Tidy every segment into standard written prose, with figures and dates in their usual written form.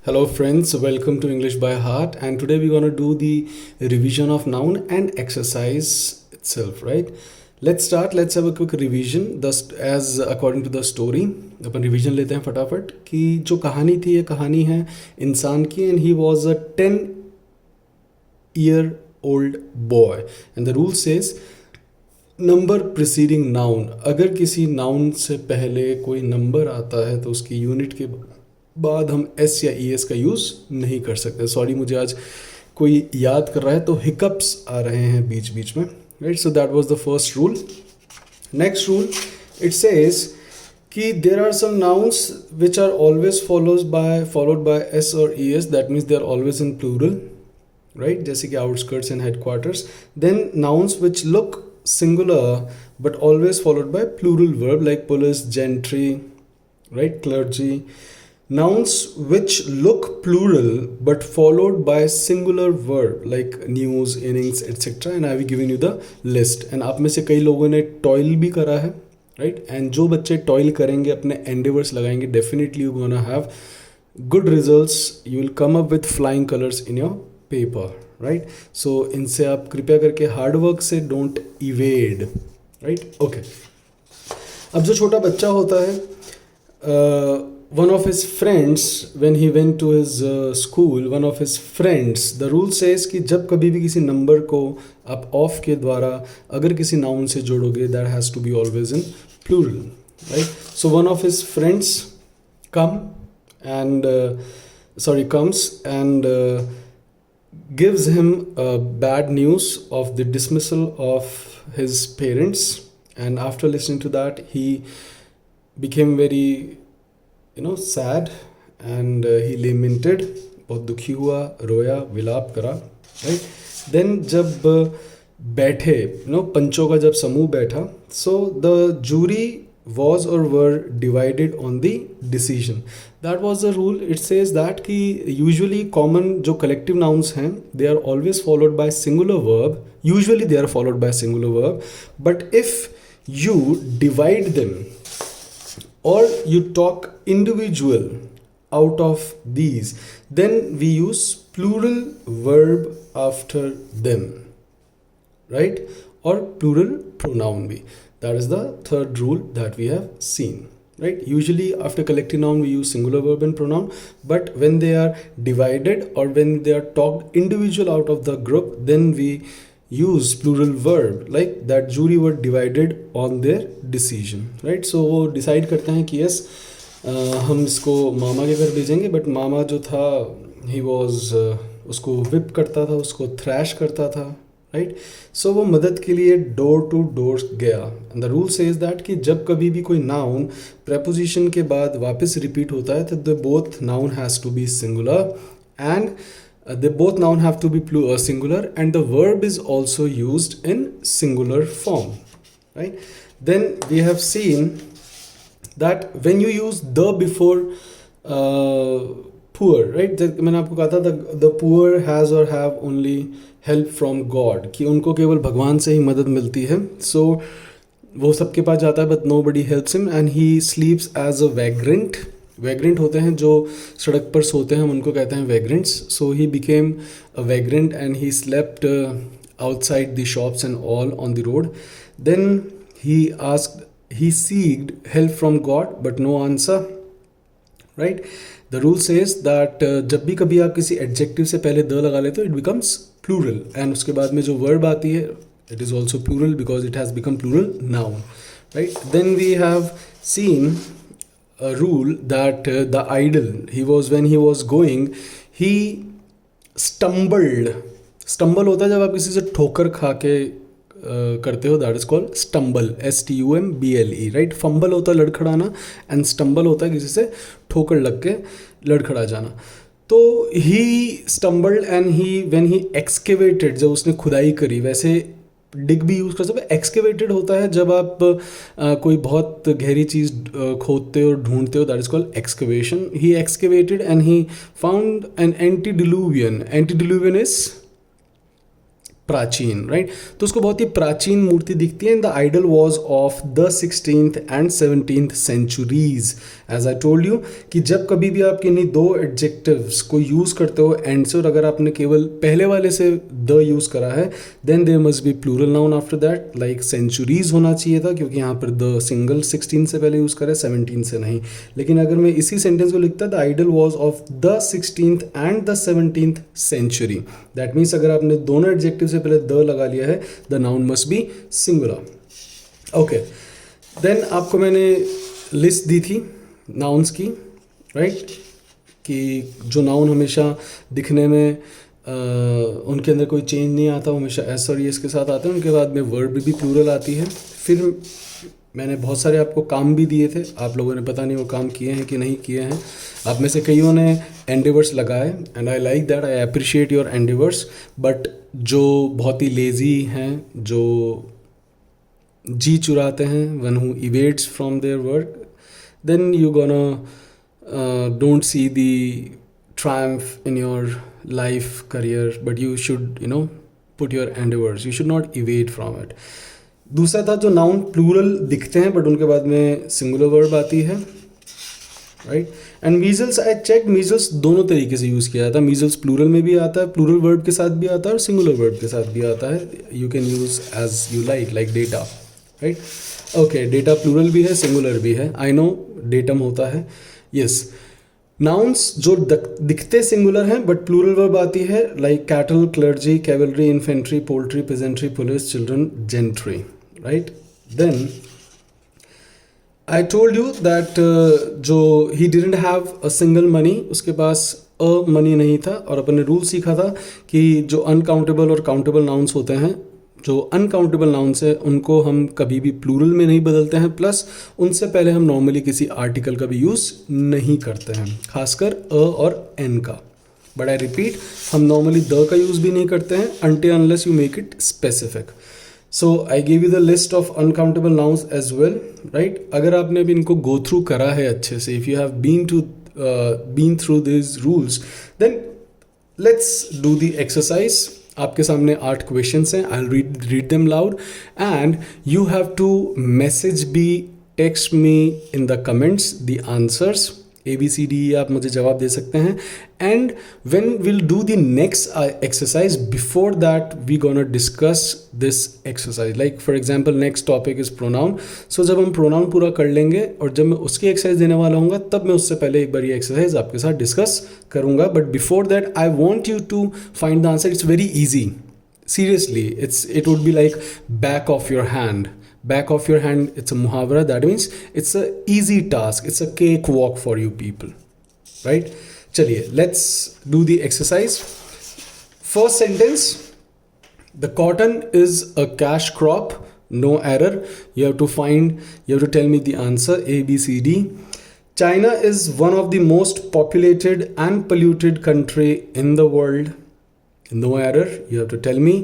Hello friends, welcome to English by Heart, and today we're going to do the revision of noun and exercise itself, right? Let's start. Let's have a quick revision thus as according to the story. Upon revision लेते हैं फटाफट कि जो कहानी थी ये कहानी है इंसान की and he was a 10-year old boy and the rule says number preceding noun. अगर किसी नाउन से पहले कोई नंबर आता है तो उसकी यूनिट के बाद हम एस या ई एस का यूज़ नहीं कर सकते. सॉरी, मुझे आज कोई याद कर रहा है तो हिकअप्स आ रहे हैं बीच बीच में, right. So that was the first rule. Next rule it says कि there are some nouns which are always followed by S और E S. That means they are always in plural, right. जैसे कि outskirts and headquarters. Then nouns which look singular but always followed by plural verb like police, gentry, right, clergy. Nouns which look plural but followed by singular verb like news, innings, etc. and I will given you the list. and आप में से कई लोगों ने toil भी करा है, right. and जो बच्चे toil करेंगे अपने endeavors लगाएंगे, definitely you gonna have good results. You will come up with flying colors in your paper, right. So इनसे आप कृपया करके हार्डवर्क से डोंट इवेड, राइट. ओके. अब जो छोटा बच्चा होता है, one of his friends when he went to his school, one of his friends, the rule says कि जब कभी भी किसी नंबर को आप ऑफ के द्वारा अगर किसी नाउन से जोड़ोगे that has to be always in plural, right. So one of his friends comes and gives him bad news of the dismissal of his parents, and after listening to that he became very sad and he lamented. बहुत दुखी हुआ, रोया, विलाप करा, right. then जब बैठे पंचों का जब समूह बैठा, so the jury was or were divided on the decision. That was the rule. It says that कि usually common जो collective nouns हैं they are always followed by singular verb. Usually they are followed by singular verb. But if you divide them or you talk individual out of these, then we use plural verb after them, right? Or plural pronoun भी. That is the third rule that we have seen, right. Usually after collective noun we use singular verb and pronoun, but when they are divided or when they are talked individual out of the group, then we use plural verb like that jury were divided on their decision, right. So वो decide करते हैं कि yes हम इसको मामा के घर भेजेंगे, but मामा जो था he was उसको whip करता था, उसको thrash करता था, राइट. सो वो मदद के लिए डोर टू डोर गया. And the rule says that कि जब कभी भी कोई नाउन प्रेपोजिशन के बाद वापस रिपीट होता है तो the both noun has to be singular and the both noun have to be singular and the verb is also used in singular form, right. Then we have seen that when you use the before poor, right. मैंने आपको कहा था the poor has और have only help from God, कि उनको केवल भगवान से ही मदद मिलती है. सो वो सबके पास जाता है but nobody helps him and he sleeps as a vagrant. Vagrant होते हैं जो सड़क पर सोते हैं, हम उनको कहते हैं vagrants. So he became a vagrant and he slept outside the shops and all on the road. Then he seeked help from God but no answer, right. The rule says that जब भी कभी आप किसी adjective से पहले the लगा लेते हो इट बिकम्स प्लूरल एंड उसके बाद में जो वर्ब आती है it is also plural because it has become plural noun, right. Then we have seen a rule that the idol when he was going he stumble होता है जब आप किसी से ठोकर खा के करते हो, that is called stumble, STUMBLE, right. Fumble होता है लड़खड़ाना एंड स्टम्बल होता है किसी से ठोकर लग के लड़खड़ा जाना. तो he stumbled and when he excavated, जब उसने खुदाई करी, वैसे डिग भी यूज़ कर सकते. एक्सकेवेटेड होता है जब आप कोई बहुत गहरी चीज़ खोदते हो, ढूंढते हो, that is called excavation. He excavated and he found an antediluvian. Antediluvian is प्राचीन, राइट? तो उसको बहुत ही प्राचीन मूर्ति दिखती है. And the idol was of the 16th and 17th centuries. As I told you कि जब कभी भी आप किन्हीं दो एडजेक्टिव्स को यूज़ करते हो एंड से, और अगर आपने केवल पहले वाले से द यूज़ करा है, then there must be plural noun after that. Like centuries होना चाहिए था, क्योंकि यहाँ पर द सिंगल 16 से पहले यूज़ करा है, 17 से नहीं. लेकिन अगर मैं इसी सेंटेंस को लिखता, the idol was of the 16th and the 17th century. That means अगर आपने दोनों एडजेक्टिव से पहले द लगा लिया है, the noun must be singular. Okay, then आपको मैंने लिस्ट दी थी नाउन्स की, राइट? कि जो नाउन हमेशा दिखने में उनके अंदर कोई चेंज नहीं आता, हमेशा एस और एस के साथ आते हैं. उनके बाद में वर्ब भी प्लूरल आती है. फिर मैंने बहुत सारे आपको काम भी दिए थे, आप लोगों ने पता नहीं वो काम किए हैं कि नहीं किए हैं. आप में से कईयों ने एंडेवर्स लगाए, and I like that, I appreciate your endeavours. But जो बहुत ही लेज़ी हैं, जो जी चुराते हैं, one who evades from their work, then you're gonna don't see the triumph in your life career, but you should put your endeavors, you should not evade from it. दूसरा था जो नाउन प्लूरल दिखते हैं but उनके बाद में singular verb आती है, right? And measles, I check, measles दोनों तरीके से यूज़ किया जाता है. मीजल्स प्लूरल में भी आता है, प्लूरल वर्ब के साथ भी आता है और सिंगुलर वर्ब के साथ भी आता है. You can use as you like data, right? Okay, data plural भी है, सिंगुलर भी है. आई नो डेटम होता है, यस. नाउन्स जो दिखते सिंगुलर हैं बट प्लूरल वर्ब आती है, like cattle, clergy, cavalry, infantry, poultry, peasantry, police, children, gentry, right? Then I told you that जो he didn't have a single money, उसके पास अ मनी नहीं था. और अपन ने रूल सीखा था कि जो अनकाउंटेबल और काउंटेबल नाउन्स होते हैं, जो अनकाउंटेबल नाउन्स है उनको हम कभी भी प्लूरल में नहीं बदलते हैं. प्लस उनसे पहले हम नॉर्मली किसी आर्टिकल का भी यूज़ नहीं करते हैं, खासकर अ और एन का. बट आई रिपीट, हम नॉर्मली द का यूज़ भी नहीं करते हैं until unless you make it specific. So I give you the list of uncountable nouns as well, right? अगर आपने अभी इनको गो थ्रू करा है अच्छे से, if you have been through this rules, then let's do the exercise. आपके सामने 8 क्वेश्चंस हैं. I read them loud and you have to message me, text me in the comments the answers. ABCD आप मुझे जवाब दे सकते हैं. And when will do the next exercise, before that we gonna discuss this exercise. Like for example next topic is pronoun. So जब हम pronoun पूरा कर लेंगे और जब मैं उसकी एक्सरसाइज देने वाला हूँ, तब मैं उससे पहले एक बार ये एक्सरसाइज आपके साथ डिस्कस करूँगा. But before that I want you to find the answer. It's very easy, seriously. It would be like back of your hand. Back of your hand, it's a muhavara. That means it's a easy task. It's a cakewalk for you people, right? Chaliye, let's do the exercise. First sentence: the cotton is a cash crop. No error. You have to tell me the answer. A, B, C, D. China is one of the most populated and polluted country in the world. No error. You have to tell me.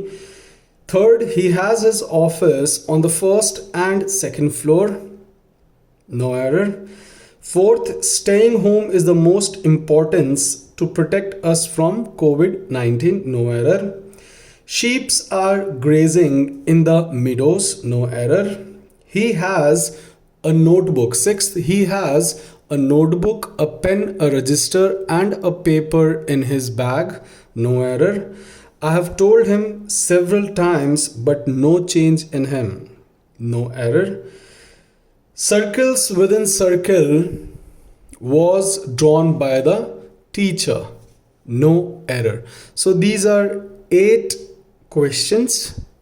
Third, he has his office on the first and second floor. No error. Fourth, staying home is the most importance to protect us from COVID-19. No error. Sheeps are grazing in the meadows. No error. He has a notebook. Sixth, he has a notebook, a pen, a register, and a paper in his bag. No error. I have told him several times, but no change in him. No error. Circles within circle was drawn by the teacher. No error. So these are 8 questions.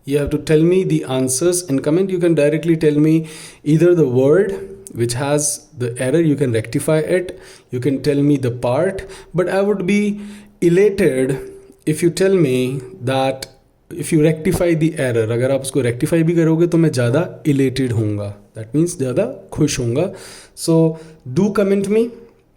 You have to tell me the answers in comment. You can directly tell me either the word which has the error, you can rectify it. You can tell me the part, but I would be elated if you tell me that if you rectify the error. अगर आप उसको rectify भी करोगे तो मैं ज़्यादा elated होऊंगा. That means ज़्यादा खुश होऊंगा. So do comment me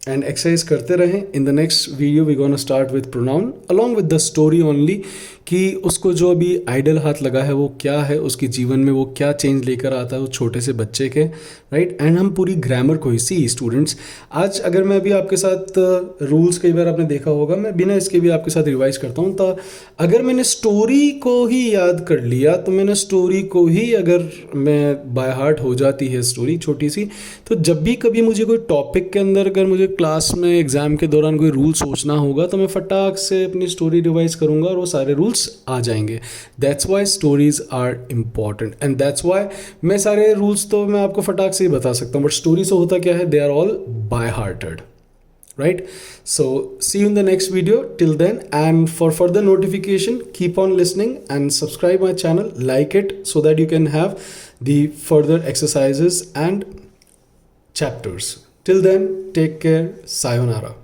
and exercise करते रहें. In the next video we gonna start with pronoun along with the story only, कि उसको जो अभी आइडल हाथ लगा है वो क्या है, उसके जीवन में वो क्या चेंज लेकर आता है, वो छोटे से बच्चे के, राइट. एंड हम पूरी ग्रामर को ही, सी स्टूडेंट्स, आज अगर मैं अभी आपके साथ रूल्स कई बार आपने देखा होगा, मैं बिना इसके भी आपके साथ रिवाइज करता हूँ. तो अगर मैंने स्टोरी को ही याद कर लिया, तो मैंने स्टोरी को ही अगर मैं बाय हार्ट हो जाती है स्टोरी छोटी सी, तो जब भी कभी मुझे कोई टॉपिक के अंदर अगर मुझे क्लास में एग्जाम के दौरान कोई रूल सोचना होगा, तो मैं फटाक से अपनी स्टोरी रिवाइज करूँगा और वो सारे रूल्स आ जाएंगे. That's why stories are important and that's why मैं सारे रूल्स तो मैं आपको फटाक से ही बता सकता हूँ, बट स्टोरी से होता क्या है, they are all by hearted, right? So see you in the next video. Till then, and for further notification, keep on listening and subscribe my channel, like it, so that you can have the further exercises and chapters. Till then, take care. Sayonara.